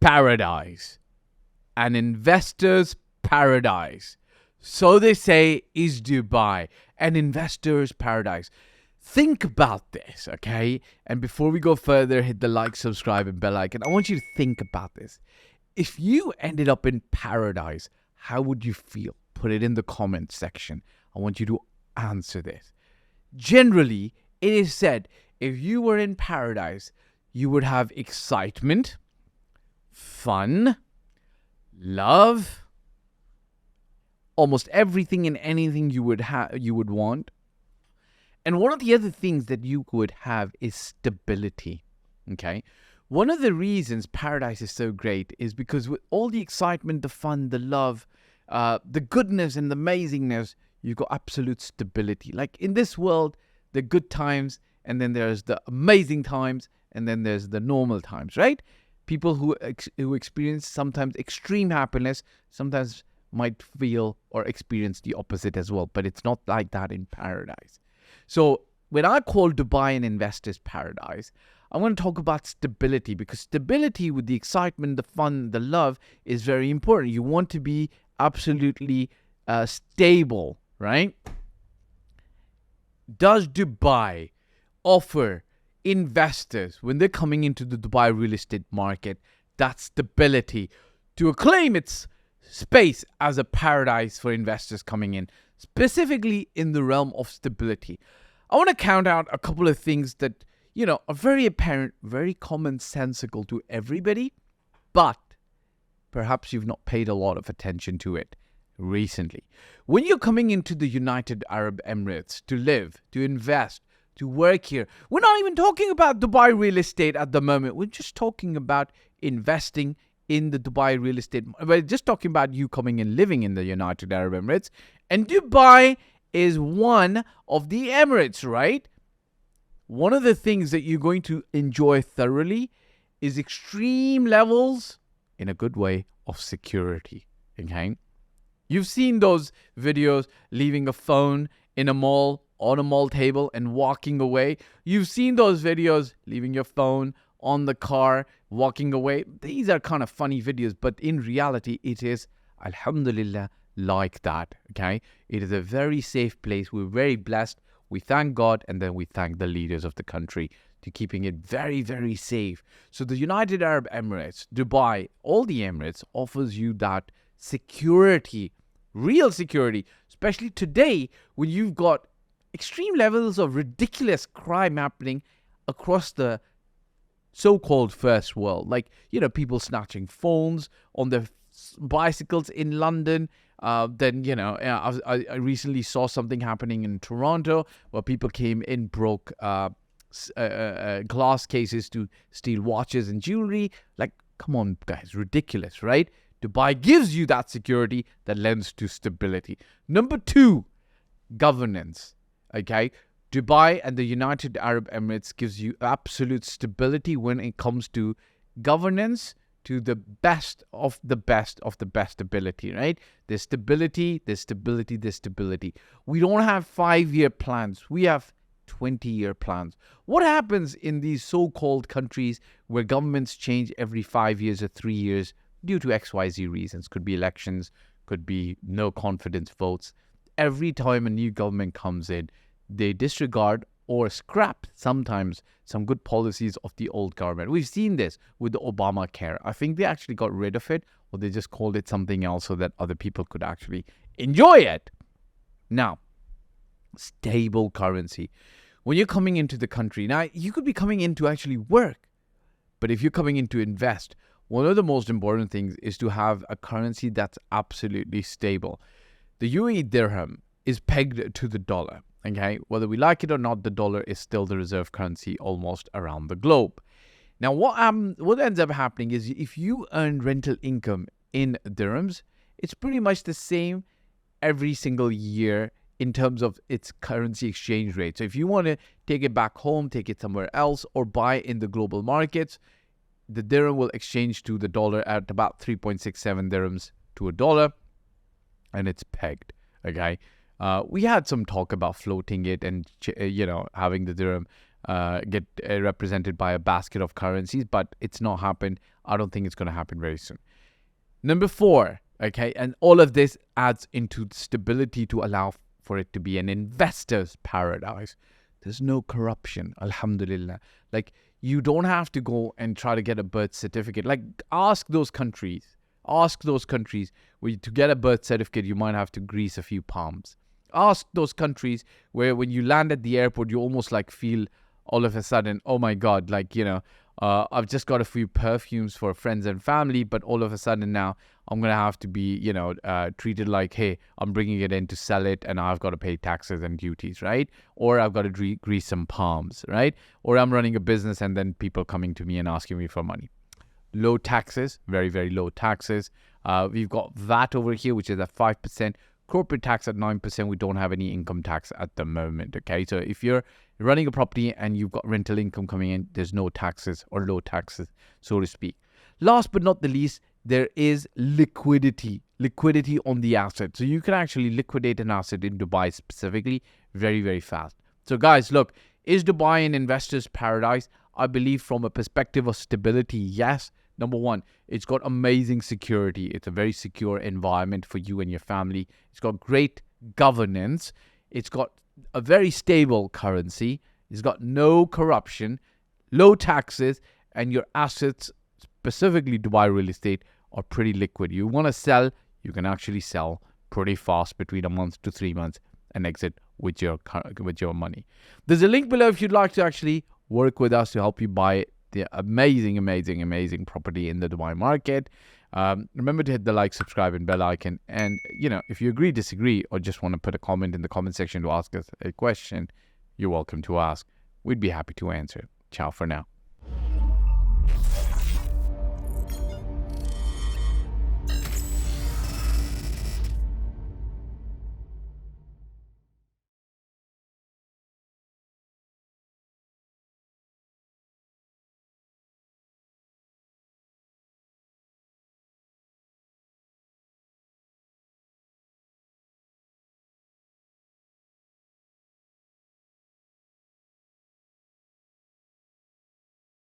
paradise, an investor's paradise. So they say is Dubai, an investor's paradise. Think about this, okay? And before we go further, hit the like, subscribe, and bell icon. I want you to think about this. If you ended up in paradise, how would you feel? Put it in the comment section. I want you to answer this. Generally, it is said if you were in paradise, you would have excitement, fun, love, almost everything and anything you would want. And one of the other things that you would have is stability. Okay? One of the reasons paradise is so great is because with all the excitement, the fun, the love, the goodness and the amazingness, you've got absolute stability. Like in this world, the good times, and then there's the amazing times, and then there's the normal times, right? People who experience sometimes extreme happiness, sometimes might feel or experience the opposite as well. But it's not like that in paradise. So when I call Dubai an investor's paradise, I want to talk about stability, because stability with the excitement, the fun, the love is very important. You want to be absolutely stable, right? Does Dubai offer investors, when they're coming into the Dubai real estate market, that stability to acclaim its space as a paradise for investors coming in, specifically in the realm of stability? I want to count out a couple of things that, are very apparent, very commonsensical to everybody, but perhaps you've not paid a lot of attention to it recently. When you're coming into the United Arab Emirates to live, to invest, to work here, we're not even talking about Dubai real estate at the moment. We're just talking about investing in the Dubai real estate. We're just talking about you coming and living in the United Arab Emirates. And Dubai is one of the Emirates, right? One of the things that you're going to enjoy thoroughly is extreme levels, in a good way, of security. Okay? You've seen those videos leaving a phone in a mall, on a mall table, and walking away. You've seen those videos leaving your phone on the car, walking away. These are kind of funny videos, but in reality, it is, alhamdulillah, like that. Okay? It is a very safe place. We're very blessed. We thank God, and then we thank the leaders of the country to keeping it very, very safe. So the United Arab Emirates, Dubai, all the Emirates offers you that security, real security, especially today when you've got extreme levels of ridiculous crime happening across the so-called first world. Like, people snatching phones on their bicycles in London. Then, I recently saw something happening in Toronto where people came in, broke glass cases to steal watches and jewelry. Like, come on, guys, ridiculous, right? Dubai gives you that security that lends to stability. Number 2, governance. Okay, Dubai and the United Arab Emirates gives you absolute stability when it comes to governance, to the best of the best of the best ability, right? There's stability, there's stability, there's stability. We don't have 5-year plans. We have 20-year plans. What happens in these so-called countries where governments change every 5 years or 3 years due to XYZ reasons? Could be elections, could be no confidence votes. Every time a new government comes in, they disregard or scrap sometimes some good policies of the old government. We've seen this with the Obamacare. I think they actually got rid of it, or they just called it something else so that other people could actually enjoy it. Now, stable currency. When you're coming into the country, now you could be coming in to actually work, but if you're coming in to invest, one of the most important things is to have a currency that's absolutely stable. The UAE dirham is pegged to the dollar. Okay, whether we like it or not, the dollar is still the reserve currency almost around the globe. Now, what ends up happening is if you earn rental income in dirhams, it's pretty much the same every single year in terms of its currency exchange rate. So if you want to take it back home, take it somewhere else, or buy in the global markets, the dirham will exchange to the dollar at about 3.67 dirhams to a dollar, and it's pegged. Okay. We had some talk about floating it and, having the dirham get represented by a basket of currencies, but it's not happened. I don't think it's going to happen very soon. Number 4, okay, and all of this adds into stability to allow for it to be an investor's paradise. There's no corruption, alhamdulillah. Like, you don't have to go and try to get a birth certificate. Like, ask those countries where to get a birth certificate, you might have to grease a few palms. Ask those countries where when you land at the airport, you almost like feel all of a sudden, oh my God, like, I've just got a few perfumes for friends and family, but all of a sudden now I'm going to have to be, treated like, hey, I'm bringing it in to sell it and I've got to pay taxes and duties, right? Or I've got to grease some palms, right? Or I'm running a business and then people coming to me and asking me for money. Low taxes, very, very low taxes. We've got VAT over here, which is at 5%. Corporate tax at 9%. We don't have any income tax at the moment, okay? So if you're running a property and you've got rental income coming in, there's no taxes or low taxes, so to speak. Last but not the least, there is liquidity on the asset. So you can actually liquidate an asset in Dubai specifically very, very fast. So guys, look, is Dubai an investor's paradise? I believe from a perspective of stability, yes. Number 1, it's got amazing security. It's a very secure environment for you and your family. It's got great governance. It's got a very stable currency. It's got no corruption, low taxes, and your assets, specifically Dubai real estate, are pretty liquid. You want to sell, you can actually sell pretty fast, between a month to 3 months, and exit with your money. There's a link below if you'd like to actually work with us to help you buy the amazing property in the Dubai market. Remember to hit the like, subscribe, and bell icon. And, if you agree, disagree, or just want to put a comment in the comment section to ask us a question, you're welcome to ask. We'd be happy to answer. Ciao for now.